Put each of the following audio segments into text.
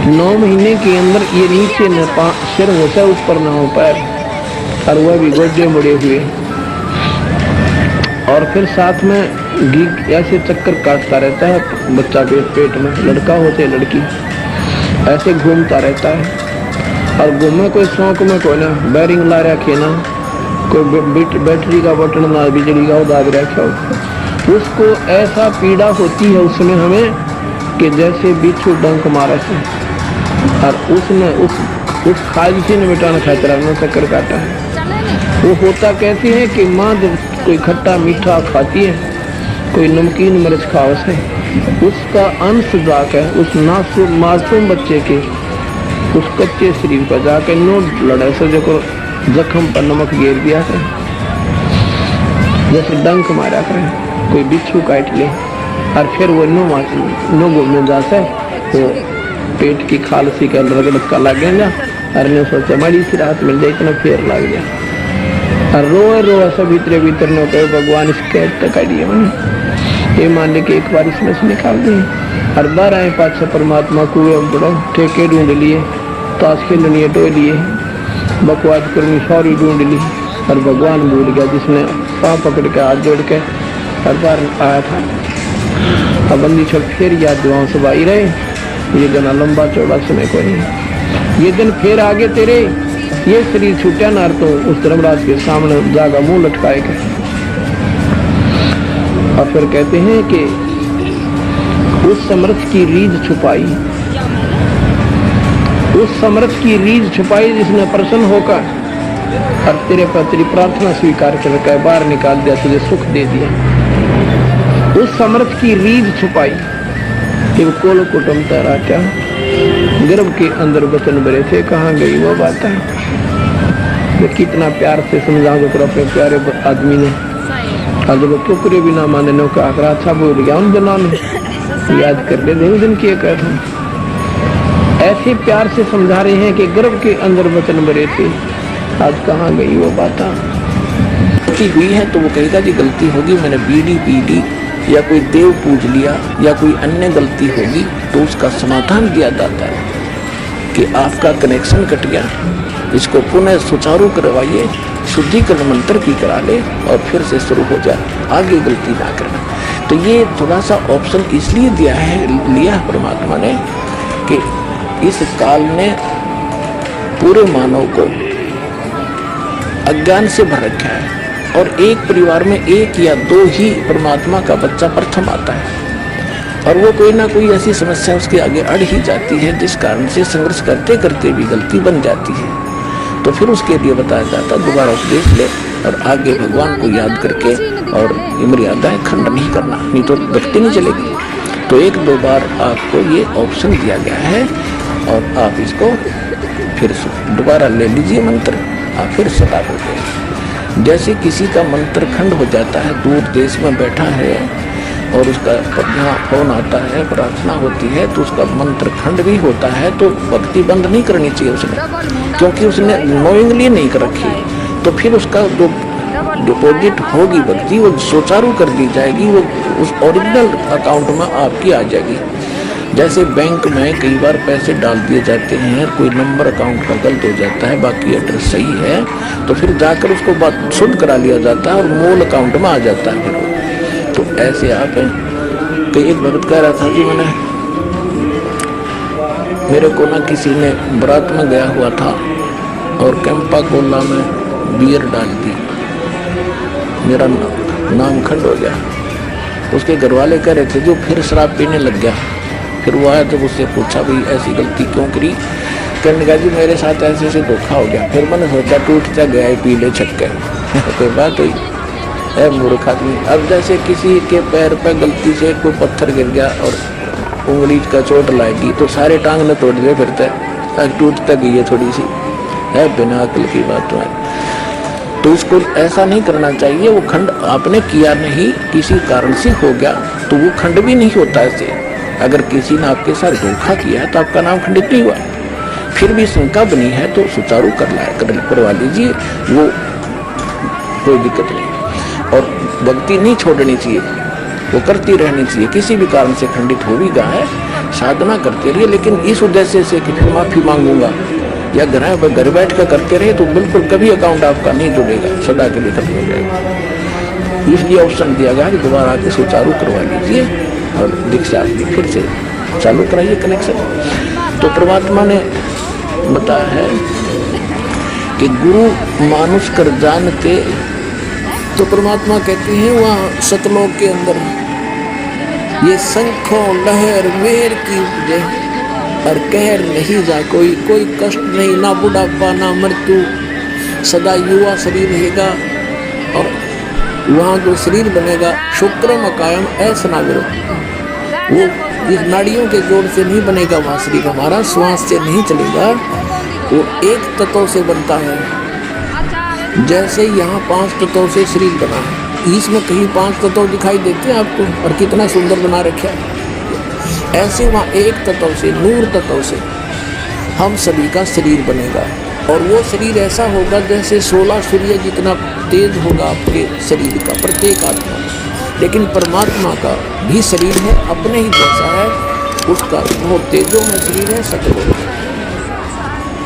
9 महीने के अंदर ये नीचे न सिर होता है, ऊपर ना हो पैर, और वह भी गोदे मुड़े हुए, और फिर साथ में घी ऐसे चक्कर काटता रहता है बच्चा के पेट में, लड़का हो चाहे लड़की, ऐसे घूमता रहता है। और घूमे कोई शौक में कोई ना बैरिंग ला रखे ना, कोई बैटरी का बटन ना बिजली का दाग रखा हो, उसको ऐसा पीड़ा होती है उसमें हमें कि जैसे बिच्छू डंक मारा से, और उसने उस खाजिशी ने मिटाना खातिर अपना चक्कर काटा है। वो होता कैसे है कि माँ जब कोई खट्टा मीठा खाती है, कोई नमकीन मिर्च खाओ से, उसका अंश जाकर उस मासूम बच्चे के उस कच्चे शरीर पर जाके नोट लड़े से जो जख्म पर नमक गिर दिया करे, जैसे डंक मारा करे, कोई बिच्छू काट ले, और फिर वो नो घूमने जाता है तो पेट की खाल सी का रगड़ का लग गया, और ने सोचा बड़ी सी राहत मिल जाए, इतना फेर लग गया, और रोए सब भीतरे भीतर ने कहे भगवान इसके काटिए मैंने ये मान ले कि एक बार इसमें से निकाल दिए। हर बार आए पाछा परमात्मा कुएं में पड़ो, ठेके ढूंढ लिए, ताश खेलनी टो लिए, बकवास करनी सॉरी ढूंढ ली, और भगवान भूल गया जिसने पाँव पकड़ के हाथ जोड़ के हर बार आया था। अब बंदी छोड़ फिर याद दुआओं से बाई रहे, ये दिन लंबा चौड़ा समय को नहीं, ये दिन फिर आगे तेरे ये शरीर छूटा ना तो उस धर्मराज के सामने जागा मुंह लटकाए गए। और फिर कहते हैं कि उस समर्थ की रीझ छुपाई, उस समर्थ की रीझ छुपाई जिसने प्रसन्न होकर और तेरे पर तेरी प्रार्थना स्वीकार कर बाहर निकाल दिया, तुझे सुख दे दिया। उस समर्थ की रीझ छुपाई कि वो कोल कुटुम तेरा क्या गर्भ के अंदर वचन भरे थे, कहाँ गई वो बात है। वो कितना प्यार से समझा कर अपने प्यारे आदमी ने, और जब टुकड़े भी ना माने नो का आकरा अच्छा बोल गया उन दिनों में याद कर ले दिन किए कहते हैं, ऐसे प्यार से समझा रहे हैं कि गर्भ के अंदर वचन भरे थे, आज कहाँ गई वो बात। गलती हुई है तो वो कहेगा कि गलती होगी, मैंने बीड़ी पी ली या कोई देव पूज लिया या कोई अन्य गलती होगी, तो उसका समाधान दिया जाता है कि आपका कनेक्शन कट गया, इसको पुनः सुचारू करवाइए, शुद्धिकरण मंत्र की करा ले और फिर से शुरू हो जाए, आगे गलती ना करना। तो ये थोड़ा सा ऑप्शन इसलिए लिया है परमात्मा ने कि इस काल ने पूरे मानव को अज्ञान से भर रखा है, और एक परिवार में एक या दो ही परमात्मा का बच्चा प्रथम आता है, और वो कोई ना कोई ऐसी समस्या उसके आगे अड़ ही जाती है जिस कारण से संघर्ष करते करते भी गलती बन जाती है। तो फिर उसके लिए बताया जाता दोबारा उपदेश ले और आगे भगवान को याद करके और मर्यादाएं खंड नहीं करना, नहीं तो भक्ति नहीं चलेगी। तो 1-2 बार आपको ये ऑप्शन दिया गया है और आप इसको फिर दोबारा ले लीजिए मंत्र, आप फिर सदा हो गए। जैसे किसी का मंत्र खंड हो जाता है, दूर देश में बैठा है और उसका यहाँ फोन आता है, प्रार्थना होती है, तो उसका मंत्र खंड भी होता है, तो भक्ति बंद नहीं करनी चाहिए उसने, क्योंकि उसने नोइंगली नहीं कर रखी। तो फिर उसका जो डिपॉजिट होगी भक्ति वो सुचारू कर दी जाएगी, वो उस ओरिजिनल अकाउंट में आपकी आ जाएगी। जैसे बैंक में कई बार पैसे डाल दिए जाते हैं, कोई नंबर अकाउंट का गलत हो जाता है, बाकी एड्रेस सही है, तो फिर जाकर उसको बात शुद्ध करा लिया जाता है और मूल अकाउंट में आ जाता है फिर। तो ऐसे आप तो एक भक्त कह रहा था कि मेरे को ना किसी ने बारात में गया हुआ था और कैंपा कोला में बियर डाल दी, मेरा नाम खंड हो गया। उसके घर वाले कह रहे थे जो फिर शराब पीने लग गया। फिर वो आया तो उससे पूछा भाई ऐसी गलती क्यों करी, कहने लगा जी मेरे साथ ऐसे ऐसे धोखा हो गया। फिर मैंने सोचा टूट जा गया पी ले छक्के कोई बात हुई है मूर्ख आदमी। अब जैसे किसी के पैर पे गलती से कोई पत्थर गिर गया और उंगली का चोट लाएगी तो सारे टांग न तोड़ दे, फिरता है टूटता गई है थोड़ी सी है, बिना अकल की बात है। तो इसको ऐसा नहीं करना चाहिए। वो खंड आपने किया नहीं, किसी कारण से हो गया तो वो खंड भी नहीं होता ऐसे। अगर किसी ने आपके साथ धोखा किया है तो आपका नाम खंडित नहीं हुआ, फिर भी शंका बनी है तो सुचारू करवा लीजिए, वो कोई दिक्कत नहीं। और भक्ति नहीं छोड़नी चाहिए, वो करती रहनी चाहिए। किसी भी कारण से खंडित हो भी गया है साधना करते रहिए, लेकिन इस उद्देश्य से कि फिर माफी मांगूंगा या घर बैठ कर करते रहे तो बिल्कुल कभी अकाउंट आपका नहीं जुड़ेगा, सदा के लिए खत्म हो जाएगा। इसलिए ऑप्शन दिया गया कि दोबारा आके सुचारू करवा लीजिए और दीक्षा फिर से चालू कराइए कनेक्शन। तो परमात्मा ने बताया है कि गुरु मानुष कर जानते, तो परमात्मा कहते हैं वहाँ सतलोक के अंदर ये शंखों लहर मेर की उपजे और कहर नहीं जा कोई, कोई कष्ट नहीं, ना बुढ़ापा ना मृत्यु, सदा युवा शरीर रहेगा। और वहाँ जो शरीर बनेगा शुक्रम कायम ऐसा ना करो, वो इस नाड़ियों के जोड़ से नहीं बनेगा वहाँ शरीर हमारा, श्वास से नहीं चलेगा, वो एक तत्व से बनता है। जैसे यहाँ 5 तत्वों से शरीर बना है, इसमें कहीं 5 तत्व दिखाई देते हैं आपको, और कितना सुंदर बना रखा है। ऐसे वहाँ एक तत्व से, नूर तत्व से हम सभी का शरीर बनेगा, और वो शरीर ऐसा होगा जैसे 16 सूर्य जितना तेज होगा आपके शरीर का प्रत्येक आत्मा। लेकिन परमात्मा का भी शरीर है, अपने ही जैसा है, उसका वो तेजों में शरीर है, सतलोक।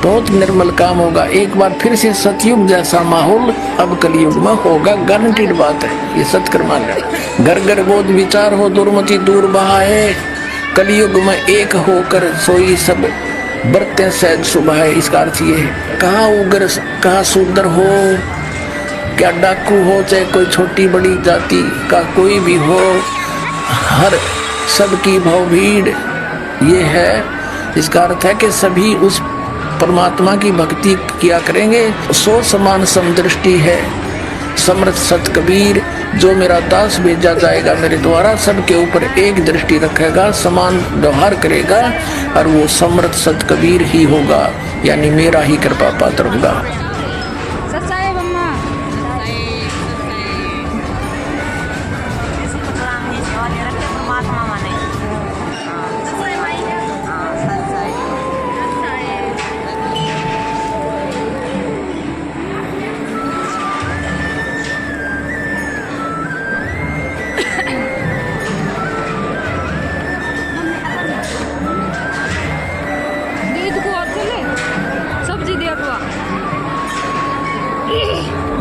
बहुत निर्मल काम होगा। एक बार फिर से सतयुग जैसा माहौल अब कलयुग में होगा, गारंटीड बात है, ये सत्कर्मा है। घर घर बोध विचार हो, दुर्मति दूर बहाए, कलयुग में एक होकर सोई सब बरते सहज सुबह। इसका अर्थ ये है, कहाँ उग्र कहाँ शूद्र हो, क्या डाकू हो, चाहे कोई छोटी बड़ी जाति का कोई भी हो, हर सबकी भवभीड़ ये है। इसका अर्थ है कि सभी उस परमात्मा की भक्ति किया करेंगे। सो समान समदृष्टि है समर्थ सत कबीर, जो मेरा दास भेजा जाएगा मेरे द्वारा, सबके ऊपर एक दृष्टि रखेगा, समान व्यवहार करेगा, और वो समर्थ सत कबीर ही होगा, यानी मेरा ही कृपा पात्र होगा।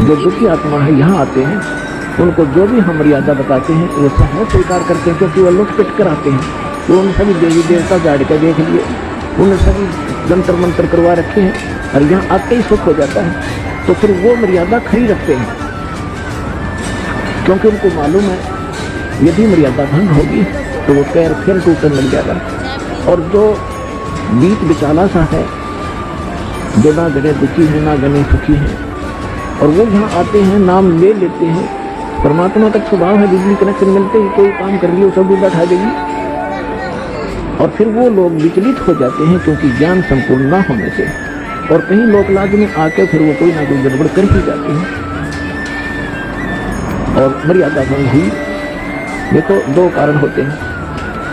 जो दुखी आत्मा है यहाँ आते हैं, उनको जो भी हम मर्यादा बताते हैं वो सहज स्वीकार करते हैं, क्योंकि वो लुट पिट कर आते हैं। वो उन सभी देवी देवता झाड़ के देख लिए, उन्होंने सभी जंतर मंत्र करवा रखे हैं, और यहाँ आते ही सुख हो जाता है। तो फिर वो मर्यादा खड़ी रखते हैं, क्योंकि उनको मालूम है यदि मर्यादा भंग होगी तो वो पैर फिर टूटने लग जाएगा। और जो बीच बिचाला सा है, जो ना गने दुखी है ना गने सुखी है, और वो यहाँ आते हैं, नाम ले लेते हैं। परमात्मा का स्वभाव है, बिजली कनेक्शन मिलते ही कोई काम कर लियो सब बैठा देगी, और फिर वो लोग विचलित हो जाते हैं, क्योंकि ज्ञान संपूर्ण न होने से, और कहीं लोकलाज में आके फिर वो कोई ना कोई गड़बड़ कर ही जाते हैं, और मर्यादा भंग हुई। देखो 2 कारण होते हैं।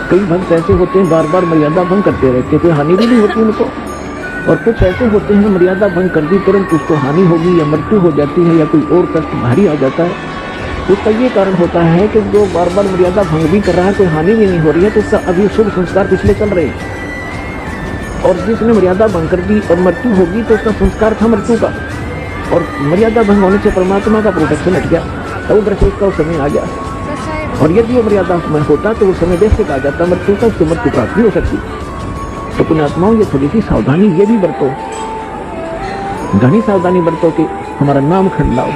कई भक्त ऐसे होते हैं बार बार मर्यादा भंग करते रहते, कोई हानि भी नहीं होती उनको, और कुछ ऐसे होते हैं मर्यादा भंग कर दी तुरंत उसको हानि होगी या मृत्यु हो जाती है या कोई और कष्ट भारी आ जाता है। उसका ये कारण होता है कि जो बार बार मर्यादा भंग भी कर रहा है, कोई हानि भी नहीं हो रही है, तो उसका अभी शुभ संस्कार पिछले चल रहे हैं। और जिसने मर्यादा भंग कर दी और मृत्यु होगी तो उसका संस्कार था मृत्यु का, और मर्यादा भंग होने से परमात्मा का प्रोटेक्शन हट गया, तो उधर से उसका समय आ गया। और यदि वो मर्यादा में होता तो वो समय देश से आ जाता मृत्यु का, उसको मृत्यु प्राप्त भी हो सकती। तो पुण्यात्माओं ये थोड़ी सी सावधानी ये भी बरतो, घनी सावधानी बरतो कि हमारा नाम खंडलाओ।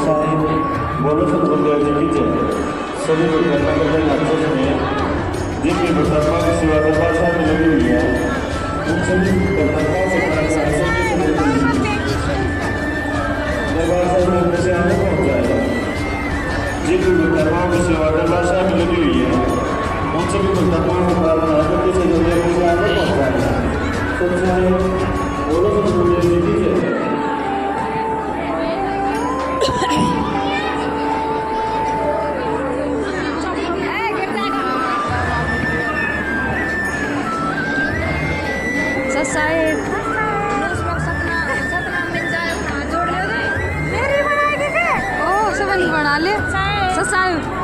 सत्साई बोलो सतगुरुदेव जी की जय। सभी लोग करना करते नाचते में जिनकी परमात्मा की सेवा में भाषा में लगी हुई है उन सभी परमात्मा से दरबार साहब में अपने से आने पहुँच जाए। जिनकी परमात्मा की सेवा में भाषा में लगी हुई है उन सभी परमात्मा को प्रार्थना है कि किसी दुनिया में आने पहुँच जाए। सत्साई बोलो सतगुरुदेव जी की जय। साइड मेरी बनाएगी क्या? ओ सब बना ले साइड